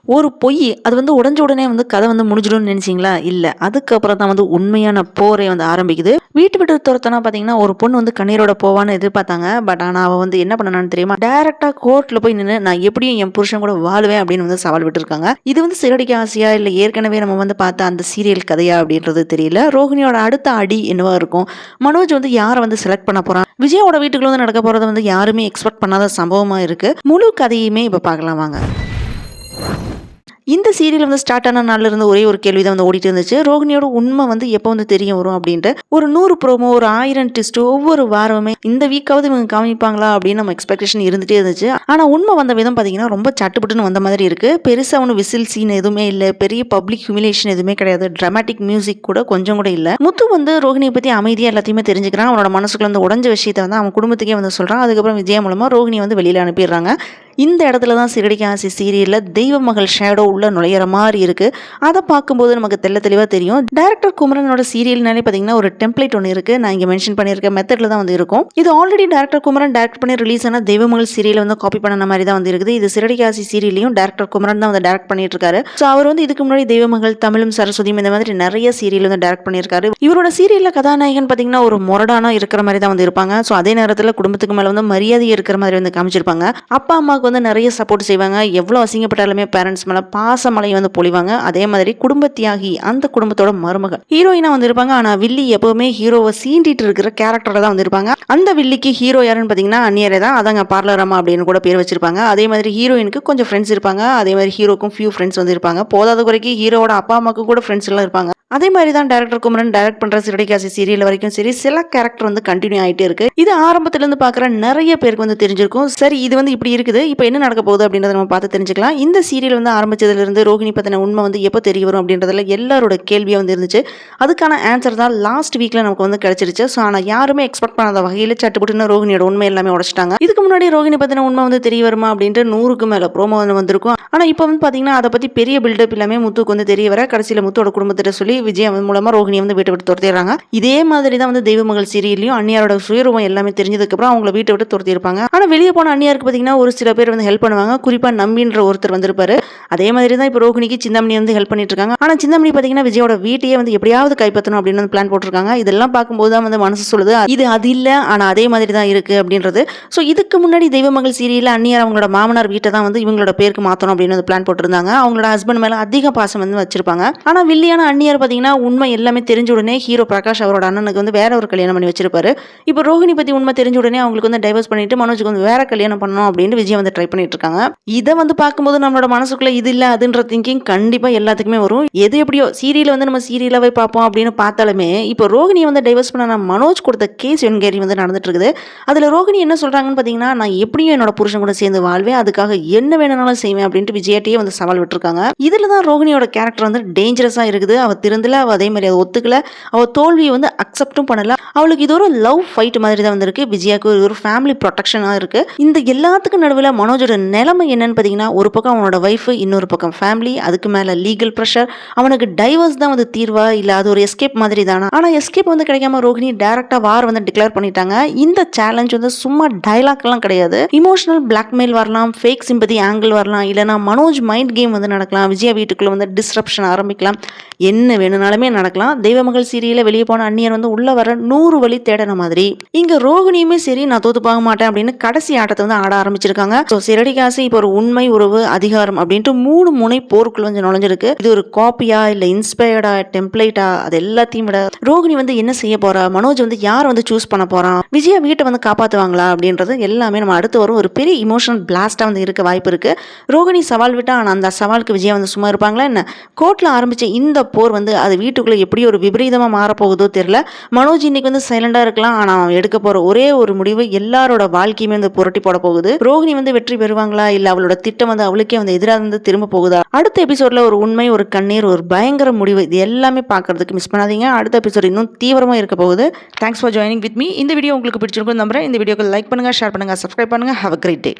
ஒரு பொய் அது வந்து உடஞ்ச உடனே வந்து கதை வந்து முடிஞ்சிடும்னு நினைச்சீங்களா? இல்ல. அதுக்கப்புறம் தான் வந்து உண்மையான போரே வந்து ஆரம்பிக்குது. வீட்டு விட்டு துரத்துனா பார்த்தீங்கன்னா, ஒரு பொண்ணு வந்து கண்ணீரோட போவான்னு எதிர்பார்த்தாங்க. பட் ஆனா அவ வந்து என்ன பண்ணனான்னு தெரியுமா? டைரக்ட்டா கோர்ட்ல போய் நின்னு நான் எப்படியும் என் புருஷன் கூட வாழுவேன் அப்படின்னு வந்து சவால் விட்டுருக்காங்க. இது வந்து சிறடிக்க ஆசையா? இல்ல ஏற்கனவே நம்ம வந்து பார்த்த அந்த சீரியல் கதையா அப்படின்றது தெரியல. ரோகிணியோட அடுத்த அடி என்னவா இருக்கும்? மனோஜ் வந்து யார வந்து செலக்ட் பண்ண போறான்? விஜயோட வீட்டுக்குள்ள வந்து நடக்க போறது வந்து யாருமே எக்ஸ்பெக்ட் பண்ணாத சம்பவமா இருக்கு. முழு கதையுமே இப்ப பார்க்கலாம் வாங்க. இந்த சீரியல் வந்து ஸ்டார்ட் ஆன நாள்ல இருந்து ஒரே ஒரு கேள்வி தான் வந்து ஓடிட்டு இருந்துச்சு. ரோகிணியோட உண்மை வந்து எப்போ வந்து தெரிய வரும் அப்படின்ட்டு. ஒரு 100 ப்ரோமோ, ஒரு 1000 ட்விஸ்ட் ஒவ்வொரு வாரமுமே இந்த வீக்காவது இவங்க காமிப்பாங்களா அப்படின்னு நம்ம எக்ஸ்பெக்டேஷன் இருந்துட்டே இருந்துச்சு. ஆனா உண்மை வந்த விதம் பார்த்தீங்கன்னா ரொம்ப சட்டுப்புட்டுன்னு வந்த மாதிரி இருக்கு. பெருசா ஒன்றும் விசில் சீன் எதுவுமே இல்லை. பெரிய பப்ளிக் ஹியூமிலேஷன் எதுவுமே கிடையாது. டிராமாட்டிக் மியூசிக் கூட கொஞ்சம் கூட இல்லை. முத்து வந்து ரோகிணியை பத்தி அமைதியா எல்லாத்தையுமே தெரிஞ்சுக்கிறான். அவனோட மனசுக்குள்ள வந்து உடஞ்ச விஷயத்தை வந்து அவன் குடும்பத்துக்கே வந்து சொல்றான். அதுக்கப்புறம் விஜயா மூலமா ரோகிணியை வந்து வெளியில அனுப்பிடுறாங்க. இந்த இடத்துல தான் சிறடிக்க ஆசை சீரியல்ல தெய்வ மகள் ஷேடோ உள்ள நுழையிற மாதிரி இருக்கு. அதை பார்க்கும்போது நமக்கு தெளிவா தெரியும். டைரக்டர் குமரனோட சீரியல்னாலே பார்த்தீங்கன்னா ஒரு டெம்ப்ளேட் ஒன்று இருக்கு. நான் இங்கே மென்ஷன் பண்ணியிருக்க மெத்தட்ல தான் வந்து இருக்கும். இது ஆல்ரெடி டைரக்டர் குமரன் டைரக்ட் பண்ணி ரிலீஸ் ஆன தெய்வ மகள் சீரியல் வந்து காப்பி பண்ண மாதிரி தான் வந்து இருக்குது. இது சிறடிக்க ஆசை சீரியலையும் டைரக்டர் குமரன் தான் வந்து டைரக்ட் பண்ணிட்டு இருக்காரு. ஸோ அவர் வந்து இதுக்கு முன்னாடி தெய்வ மகள், தமிழும் சரஸ்வதியும் இந்த மாதிரி நிறைய சீரியல் வந்து டைரக்ட் பண்ணியிருக்காரு. இவரோட சீரியல்ல கதாநாயகன் பார்த்தீங்கன்னா ஒரு மொரடானா இருக்கிற மாதிரி தான் வந்து இருப்பாங்க. ஸோ அதே நேரத்தில் குடும்பத்துக்கு மேலே வந்து மரியாதை இருக்கிற மாதிரி வந்து காமிச்சிருப்பாங்க. அப்பா அம்மாவுக்கு வந்து நிறைய சப்போர்ட் செய்வாங்க. எவ்வளோ அசிங்கப்பட்டாலுமே பேரண்ட்ஸ் மேல பாசமலையை வந்து பொழிவாங்க. அதே மாதிரி குடும்ப தியாகி, அந்த குடும்பத்தோட மருமகள் ஹீரோயினா வந்து இருப்பாங்க. ஆனா வில்லி எப்பவுமே ஹீரோவை சீண்டிட்டு இருக்கிற கேரக்டர்ல தான் வந்து இருப்பாங்க. அந்த வில்லிக்கு ஹீரோ யாருன்னு பாத்தீங்கன்னா அந்நியரே தான். அதாங்க பார்லரம்மா அப்படின்னு கூட பேர் வச்சிருப்பாங்க. அதே மாதிரி ஹீரோயினுக்கு கொஞ்சம் ஃப்ரெண்ட்ஸ் இருப்பாங்க. அதே மாதிரி ஹீரோக்கும் ஃபியூ ஃப்ரெண்ட்ஸ் வந்து இருப்பாங்க. போதாத குறைக்கு ஹீரோவோட அப்பா அம்மாவுக்கு கூட ஃப்ரெண்ட்ஸ் எல்லாம் இருப்பாங்க. அதே மாதிரி தான் டைரக்டர் குமரன் டைரக்ட் பண்ற சிறடிக்காசி சீரியல் வரைக்கும் சரி, சில கேரக்டர் வந்து கண்டினியூ ஆயிட்டே இருக்கு. இது ஆரம்பத்துல இருந்து பாக்குற நிறைய பேருக்கு வந்து தெரிஞ்சிருக்கும். சரி, இது வந்து இப்படி இருக்குது, இப்போ என்ன நடக்க போகுது அப்படின்றத நம்ம பார்த்து தெரிஞ்சுக்கலாம். இந்த சீரியல் வந்து ஆரம்பிச்சதுல இருந்து ரோகிணி பத்தின உண்மை வந்து எப்போ தெரிய வரும் அப்படின்றதுல எல்லாரோட கேள்வியா வந்து இருந்துச்சு. அதுக்கான ஆன்சர் தான் லாஸ்ட் வீக்ல நமக்கு வந்து கிடைச்சிருச்சு. ஸோ ஆனால் யாருமே எக்ஸ்பெக்ட் பண்ணாத வகையில் சட்டுப்புட்டுன்னு ரோகிணியோட உண்மை எல்லாமே உடைச்சிட்டாங்க. இதுக்கு முன்னாடி ரோகிணி பத்தின உண்மை வந்து தெரிய வருமா அப்படின்ட்டு 100க்கு மேல ப்ரோமோ வந்து வந்திருக்கும். ஆனா இப்போ வந்து பாத்தீங்கன்னா அதை பத்தி பெரிய பில்டப் எல்லாமே முத்துக்கு வந்து தெரிய வர கடைசியில முத்தோட குடும்பத்திட்ட சொல்லி விஜய் மூலமா ரோகிணி வந்து வீட்டை விட்டு துரத்திடுறாங்க. இதே மாதிரி தான் வந்து தெய்வ மகள் சீரியல்லையும் அந்நியாரோட சுயரூபம் எல்லாமே தெரிஞ்சதுக்கு அப்புறம் அவங்கள வீட்டை விட்டு துரத்தி இருப்பாங்க. ஆனா வெளியே போன அந்நியாருக்கு பாத்தீங்கன்னா ஒரு சில பேர் வந்து ஹெல்ப் பண்ணுவாங்க. குறிப்பா நம்பின்ற ஒருத்தர் வந்திருப்பாரு. அதே மாதிரி தான் இப்போ ரோகிணிக்கு சிந்தாமணி வந்து ஹெல்ப் பண்ணிட்டு இருக்காங்க. ஆனா சிந்தாமணி பாத்தீங்கன்னா விஜயோட வீட்டையே வந்து எப்படியாவது கைப்பற்றணும் அப்படின்னு பிளான் போட்டிருக்காங்க. இதெல்லாம் பார்க்கும்போது தான் வந்து மனசு சொல்லுது இது அது இல்ல, ஆனா அதே மாதிரி தான் இருக்கு அப்படின்றது. ஸோ இதுக்கு முன்னாடி தெய்வ மகள் சீரியல்ல அந்நியார் அவங்களோட மாமனார் வீட்டை தான் வந்து இவங்களோட பேருக்கு மாத்தணும் அப்படின்னு வந்து பிளான் போட்டிருந்தாங்க. அவங்களோட ஹஸ்பண்ட் மேல அதிக பாசம் வந்து வச்சிருப்பாங்க. ஆனா வில்லியான அந்நியார் பாத்தீங்கன்னா உண்மை எல்லாமே தெரிஞ்ச உடனே ஹீரோ பிரகாஷ் அவரோட அண்ணனுக்கு வந்து வேற ஒரு கல்யாணம் பண்ணி வச்சிருப்பாரு. இப்போ ரோகிணி பத்தி உண்மை தெரிஞ்ச உடனே அவங்களுக்கு வந்து டைவர்ஸ் பண்ணிட்டு மனோஜுக்கு வந்து வேற கல்யாணம் பண்ணணும் அப்படின்னு விஜய் வந்து ட்ரை பண்ணிட்டு இருக்காங்க. இதை வந்து பார்க்கும்போது நம்மளோட மனசுக்குள்ள இது இல்ல அதுன்ற திங்கிங் கண்டிப்பா எல்லாத்துக்குமே வரும். எது எப்படியோ சீரியல் வந்து நம்ம சீரியலாவே பார்ப்போம் அப்படின்னு பார்த்தாலுமே இப்போ ரோகிணியை வந்து டைவர்ஸ் பண்ண மனோஜ் கொடுத்த கேஸ் என்கொயரி வந்து நடந்துட்டு இருக்குது. அதுல ரோகிணி என்ன சொல்றாங்கன்னு பாத்தீங்கன்னா நான் எப்படியும் என்னோட புருஷன் கூட சேர்ந்து வாழ்வேன், அதுக்காக என்ன வேணும்னாலும் செய்வேன் அப்படின்ட்டு விஜயாட்டியே வந்து சவால் விட்டுருக்காங்க. இதுல தான் ரோகிணியோட கேரக்டர் வந்து டேஞ்சரஸா இருக்குது. அவ திருந்தல, அவ அதே மாதிரி அதை ஒத்துக்கல, அவ தோல்வியை வந்து அக்செப்டும் பண்ணல. அவளுக்கு இது ஒரு லவ் ஃபைட் மாதிரி தான் வந்திருக்கு. விஜயாக்கு ஒரு ஃபேமிலி ப்ரொடெக்ஷனா இருக்கு. இந்த எல்லாத்துக்கும் நடுவில் மனோஜோட நிலைமை என்னன்னு பாத்தீங்கன்னா ஒரு பக்கம் அவனோட வைஃப், இன்னொரு பக்கம் ஃபேமிலி, அதுக்கு மேல லீகல் ப்ரெஷர். அவனுக்கு டைவர்ஸ் தான் வந்து தீர்வா இல்ல அது ஒரு எஸ்கேப் மாதிரி தானா? ஆனா எஸ்கேப் வந்து கிடைக்காம ரோகிணி டைரக்டா வார் வந்து டிக்ளேர் பண்ணிட்டாங்க. இந்த சேலஞ்ச் வந்து சும்மா டைலாக் எல்லாம் கிடையாது. இமோஷனல் பிளாக்மெயில் வரலாம், ஃபேக் சிம்பதி ஆங்கிள் வரலாம், இல்லனா மனோஜ் மைண்ட் கேம் வந்து நடக்கலாம், விஜயா வீட்டுக்குள்ள வந்து டிஸ்ரப்ஷன் ஆரம்பிக்கலாம், என்ன வேணும்னாலுமே நடக்கலாம். தெய்வமகள் சீரியல வெளியே போன அந்நியர் வந்து உள்ள வர 100 வழி தேடன மாதிரி இங்க ரோகிணியுமே சரி நான் தோத்து போக மாட்டேன் அப்படின்னு கடைசி ஆட்டத்தை வந்து ஆட ஆரம்பிச்சிருக்காங்க. ஸோ சிறடிக்காசு இப்போ ஒரு உண்மை, உறவு, அதிகாரம் அப்படின்ட்டு 3 முனை போருக்குள்ள வந்து நுழைஞ்சிருக்கு. இது ஒரு காப்பியா இல்ல இன்ஸ்பயர்டா டெம்ப்ளேட்டா அது எல்லாத்தையும் விட ரோகிணி வந்து என்ன செய்ய போறா, மனோஜ் வந்து யார் வந்து சூஸ் பண்ண போறான், விஜயா வீட்டை வந்து காப்பாத்துவாங்களா அப்படின்றது எல்லாமே நம்ம அடுத்து வரும் ஒரு பெரிய இமோஷனல் பிளாஸ்டா வந்து இருக்க வாய்ப்பு இருக்கு. ரோகிணி சவால் விட்டா ஆனா அந்த சவாலுக்கு விஜயா வந்து சும்மா இருப்பாங்களா என்ன? கோர்ட்ல ஆரம்பிச்ச இந்த போர் வந்து அது வீட்டுக்குள்ள எப்படி ஒரு விபரீதமா மாறப்போகுதோ தெரியல. மனோஜ் இன்னைக்கு வந்து சைலண்டா இருக்கலாம், ஆனா அவன் எடுக்க போற ஒரே ஒரு முடிவு எல்லாரோட வாழ்க்கையுமே வந்து புரட்டி போட போகுது. ரோகிணி வந்து வெற்றி பெறுவாங்களா இல்ல அவளோட திட்டம் வந்து அவளுக்கே வந்து எதிராக வந்து திரும்ப போகுதா? அடுத்த எபிசோட்ல ஒரு உண்மை, ஒரு கண்ணீர், ஒரு பயங்கர முடிவு இது எல்லாமே பார்க்கறதுக்கு மிஸ் பண்ணாதீங்க. அடுத்த எபிசோட் இன்னும் தீவிரமா இருக்க போகுது. Thanks for joining with me. இந்த வீடியோ உங்களுக்கு பிடிச்சிருக்கும் நம்புறேன். இந்த வீடியோக்கு லைக் பண்ணுங்க, ஷேர் பண்ணுங்க, சப்ஸ்கிரைப் பண்ணுங்க. Have a great day.